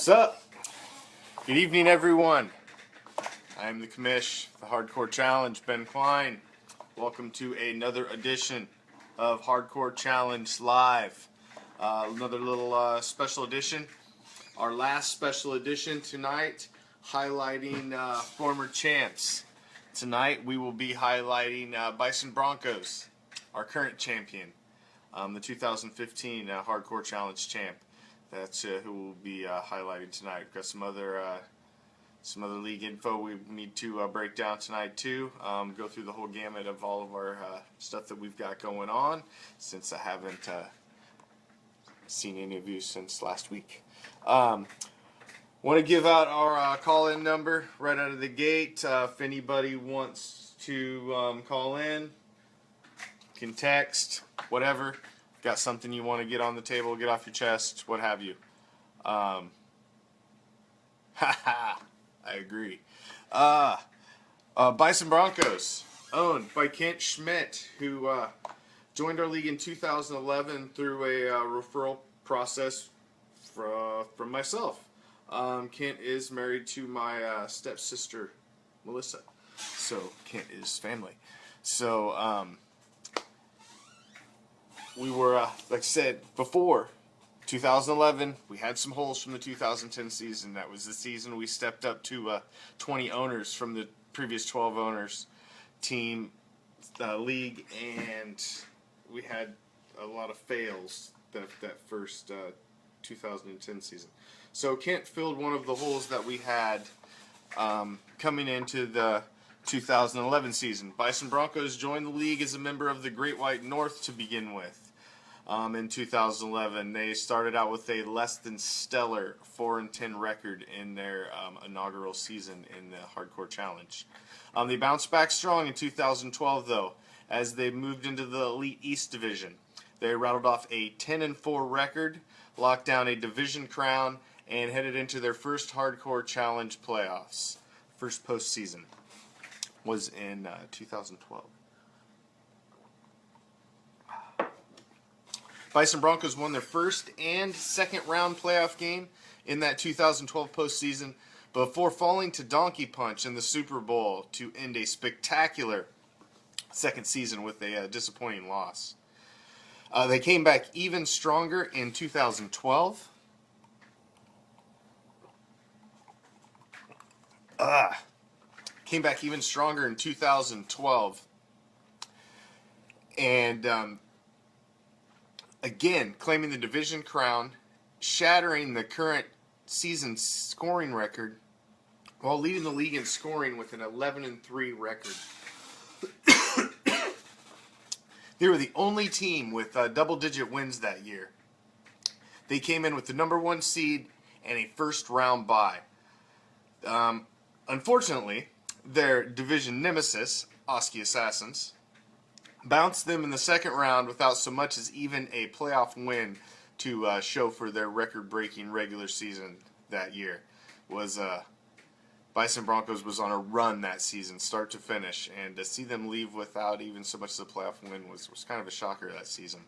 Sup? Good evening, everyone. I'm the commish, the Hardcore Challenge, Ben Klein. Welcome to another edition of Hardcore Challenge Live. Another little special edition. Our last special edition tonight, highlighting former champs. Tonight we will be highlighting Bison Broncos, our current champion, the 2015 Hardcore Challenge champ. That's who we'll be highlighting tonight. We've got some other league info we need to break down tonight too. Go through the whole gamut of all of our stuff that we've got going on, since I haven't seen any of you since last week. Want to give out our call-in number right out of the gate. If anybody wants to call in, can text, whatever. Got something you want to get on the table, get off your chest, what have you. I agree. Bison Broncos, owned by Kent Schmidt, who joined our league in 2011 through a referral process from myself. Kent is married to my stepsister, Melissa. So Kent is family. So we were, like I said before, 2011, we had some holes from the 2010 season. That was the season we stepped up to 20 owners from the previous 12 owners team league, and we had a lot of fails that first 2010 season. So Kent filled one of the holes that we had coming into the 2011 season. Bison Broncos joined the league as a member of the Great White North to begin with. In 2011, they started out with a less than stellar 4-10 record in their inaugural season in the Hardcore Challenge. They bounced back strong in 2012, though, as they moved into the Elite East Division. They rattled off a 10-4 record, locked down a division crown, and headed into their first Hardcore Challenge playoffs. First postseason was in 2012. Bison Broncos won their first and second round playoff game in that 2012 postseason before falling to Donkey Punch in the Super Bowl to end a spectacular second season with a disappointing loss. They came back even stronger in 2012. Came back even stronger in 2012. And again, claiming the division crown, shattering the current season scoring record, while leading the league in scoring with an 11-3 record. They were the only team with double-digit wins that year. They came in with the number 1 seed and a first-round bye. Unfortunately, their division nemesis, Oski Assassins, bounced them in the second round without so much as even a playoff win to show for their record-breaking regular season that year. Bison Broncos was on a run that season, start to finish, and to see them leave without even so much as a playoff win was kind of a shocker that season.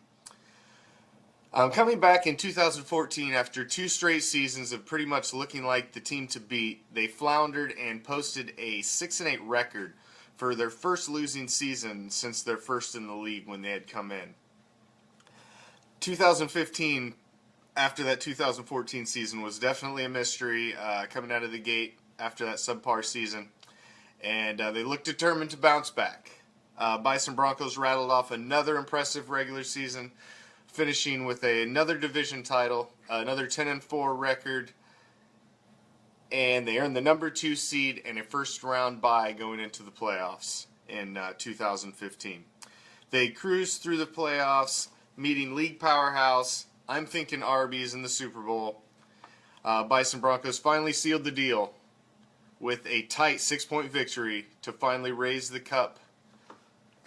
Coming back in 2014, after 2 straight seasons of pretty much looking like the team to beat, they floundered and posted a 6-8 record for their first losing season since their first in the league when they had come in. 2015, after that 2014 season, was definitely a mystery coming out of the gate after that subpar season, and they looked determined to bounce back. Bison Broncos rattled off another impressive regular season, finishing with another division title, another 10-4 record, and they earned the number 2 seed and a first-round bye going into the playoffs in 2015. They cruised through the playoffs, meeting league powerhouse, I'm thinking Arby's, in the Super Bowl. Bison Broncos finally sealed the deal with a tight 6-point victory to finally raise the cup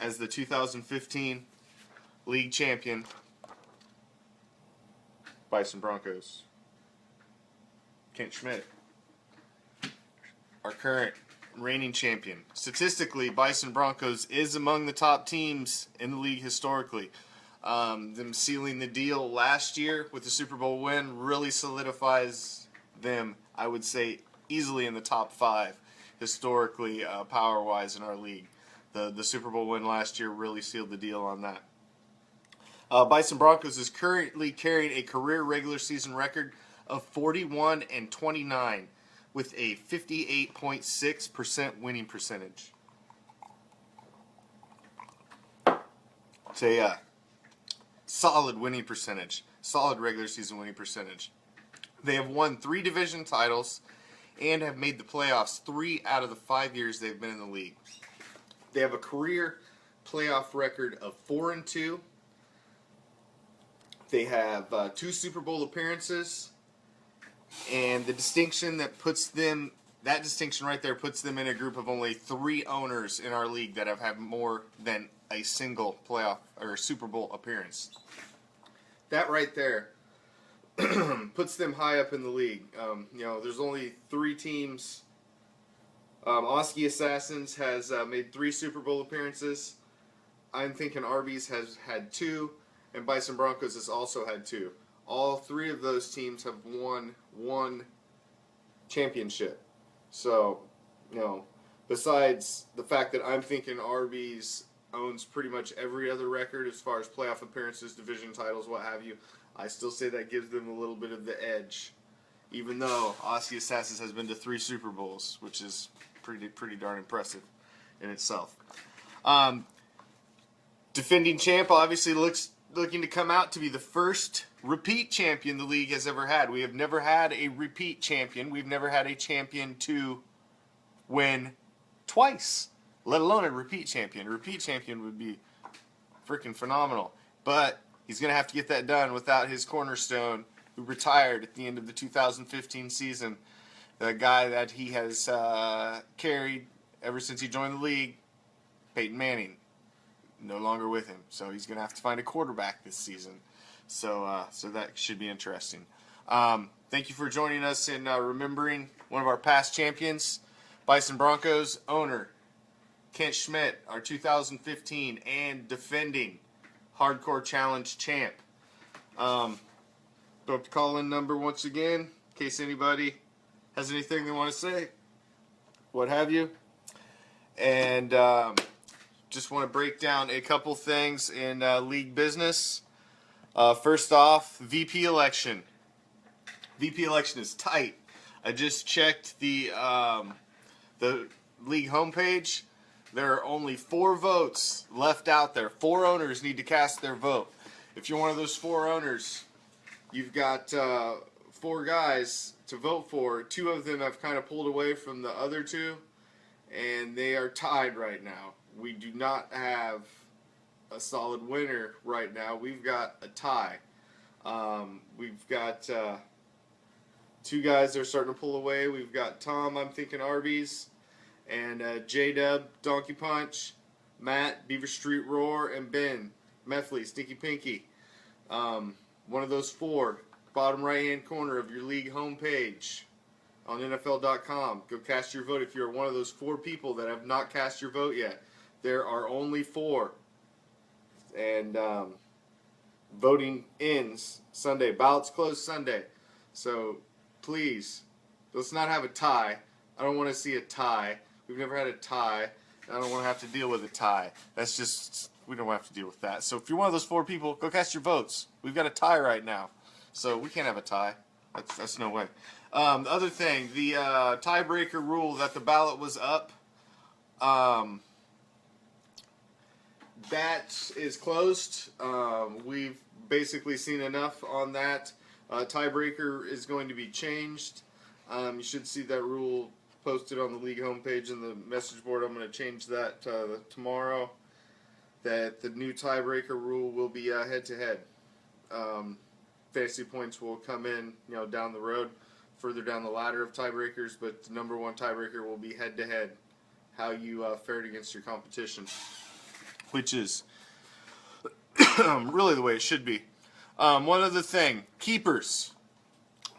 as the 2015 league champion. Bison Broncos. Kent Schmidt, our current reigning champion. Statistically, Bison Broncos is among the top teams in the league historically. Them sealing the deal last year with the Super Bowl win really solidifies them, I would say, easily in the top 5 historically, power-wise in our league. The Super Bowl win last year really sealed the deal on that. Bison Broncos is currently carrying a career regular season record of 41-29 with a 58.6% winning percentage. It's a solid winning percentage, solid regular season winning percentage. They have won 3 division titles and have made the playoffs 3 out of the 5 years they've been in the league. They have a career playoff record of 4-2. They have 2 Super Bowl appearances, and the distinction that puts them, that distinction right there puts them in a group of only 3 owners in our league that have had more than a single playoff or Super Bowl appearance. That right there puts them high up in the league. There's only 3 teams. Oski Assassins has made 3 Super Bowl appearances. I'm thinking Arby's has had 2, and Bison Broncos has also had 2. All 3 of those teams have won 1 championship. So, besides the fact that I'm thinking Arby's owns pretty much every other record as far as playoff appearances, division titles, what have you, I still say that gives them a little bit of the edge. Even though Oski Assassins has been to 3 Super Bowls, which is pretty darn impressive in itself. Defending champ obviously looking to come out to be the first repeat champion the league has ever had. We have never had a repeat champion. We've never had a champion to win twice, let alone a repeat champion. A repeat champion would be freaking phenomenal. But he's going to have to get that done without his cornerstone, who retired at the end of the 2015 season. The guy that he has carried ever since he joined the league, Peyton Manning, no longer with him. So he's going to have to find a quarterback this season. So that should be interesting. Thank you for joining us in remembering one of our past champions, Bison Broncos owner Kent Schmidt, our 2015 and defending Hardcore Challenge champ. Go up to call-in number once again, in case anybody has anything they want to say, what have you. And just want to break down a couple things in league business. First off, VP election. VP election is tight. I just checked the league homepage. There are only 4 votes left out there. 4 owners need to cast their vote. If you're one of those 4 owners, you've got 4 guys to vote for. 2 of them have kind of pulled away from the other 2, and they are tied right now. We do not have a solid winner right now. We've got a tie. We've got 2 guys that are starting to pull away. We've got Tom, I'm thinking Arby's, and J-Dub, Donkey Punch, Matt, Beaver Street Roar, and Ben, Methley, Stinky Pinky. One of those 4, bottom right-hand corner of your league homepage on NFL.com. Go cast your vote if you're one of those 4 people that have not cast your vote yet. There are only 4. And voting ends Sunday. Ballots close Sunday. So please, let's not have a tie. I don't want to see a tie. We've never had a tie. I don't want to have to deal with a tie. That's just, we don't have to deal with that. So if you're one of those 4 people, go cast your votes. We've got a tie right now. So we can't have a tie. That's no way. The other thing, the tiebreaker rule that the ballot was up, that is closed. We've basically seen enough on that. Tiebreaker is going to be changed. You should see that rule posted on the league homepage and the message board. I'm going to change that tomorrow. That the new tiebreaker rule will be head-to-head. Fantasy points will come in, down the road, further down the ladder of tiebreakers, but the number 1 tiebreaker will be head-to-head. How you fared against your competition, which is really the way it should be. One other thing, keepers.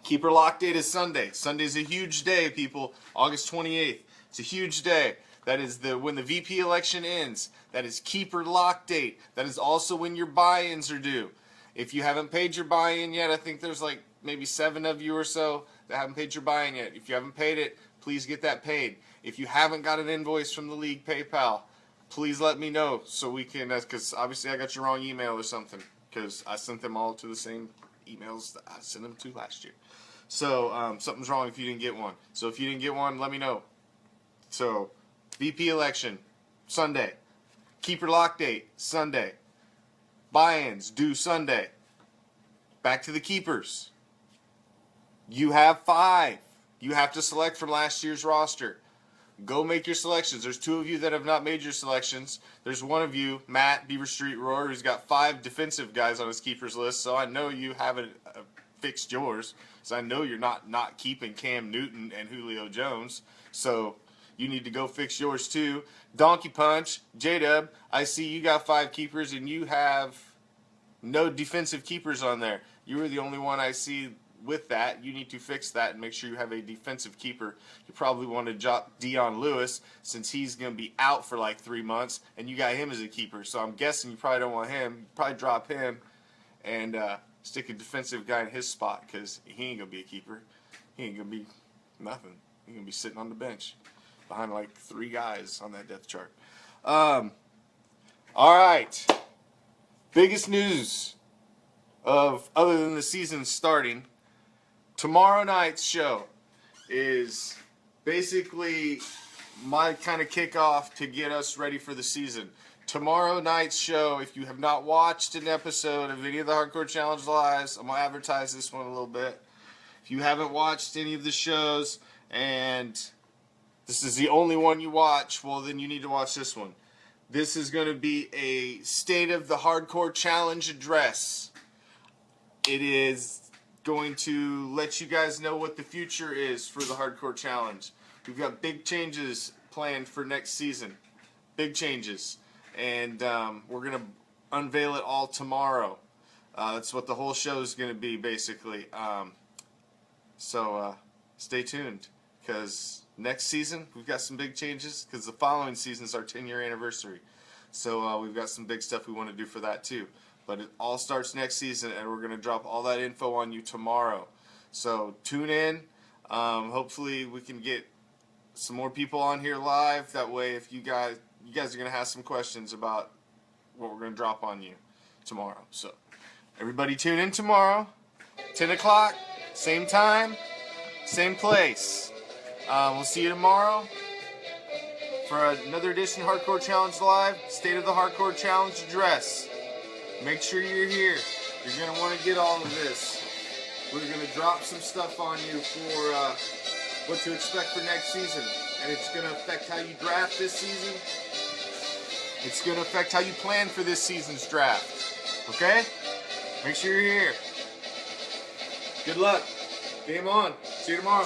Keeper lock date is Sunday. Sunday's a huge day, people. August 28th. It's a huge day. That is when the VP election ends. That is keeper lock date. That is also when your buy-ins are due. If you haven't paid your buy-in yet, I think there's like maybe 7 of you or so that haven't paid your buy-in yet. If you haven't paid it, please get that paid. If you haven't got an invoice from the league PayPal, please let me know so we can, because obviously I got your wrong email or something, because I sent them all to the same emails that I sent them to last year. So something's wrong if you didn't get one. So if you didn't get one, let me know. So VP election, Sunday. Keeper lock date, Sunday. Buy-ins due Sunday. Back to the keepers. You have 5. You have to select from last year's roster. Go make your selections. There's 2 of you that have not made your selections. There's 1 of you, Matt Beaver Street Roar, who's got 5 defensive guys on his keepers list. So I know you haven't fixed yours. So I know you're not keeping Cam Newton and Julio Jones. So you need to go fix yours too. Donkey Punch, J-Dub, I see you got 5 keepers and you have no defensive keepers on there. You were the only one I see with that. You need to fix that and make sure you have a defensive keeper. You probably want to drop Dion Lewis since he's going to be out for like 3 months and you got him as a keeper. So I'm guessing you probably don't want him. You probably drop him and stick a defensive guy in his spot because he ain't going to be a keeper. He ain't going to be nothing. He's going to be sitting on the bench behind like 3 guys on that depth chart. All right. Biggest news other than the season starting. Tomorrow night's show is basically my kind of kickoff to get us ready for the season. Tomorrow night's show, if you have not watched an episode of any of the Hardcore Challenge Lives, I'm going to advertise this one a little bit. If you haven't watched any of the shows and this is the only one you watch, well, then you need to watch this one. This is going to be a State of the Hardcore Challenge address. It is going to let you guys know what the future is for the Hardcore Challenge. We've got big changes planned for next season. Big changes. And we're going to unveil it all tomorrow. That's what the whole show is going to be, basically. So stay tuned, because next season we've got some big changes, because the following season is our 10-year anniversary. So we've got some big stuff we want to do for that too. But it all starts next season, and we're going to drop all that info on you tomorrow. So tune in. Hopefully we can get some more people on here live. That way, if you guys are going to have some questions about what we're going to drop on you tomorrow. So everybody tune in tomorrow, 10 o'clock, same time, same place. We'll see you tomorrow for another edition of Hardcore Challenge Live, State of the Hardcore Challenge address. Make sure you're here. You're going to want to get all of this. We're going to drop some stuff on you for what to expect for next season. And it's going to affect how you draft this season. It's going to affect how you plan for this season's draft. Okay? Make sure you're here. Good luck. Game on. See you tomorrow.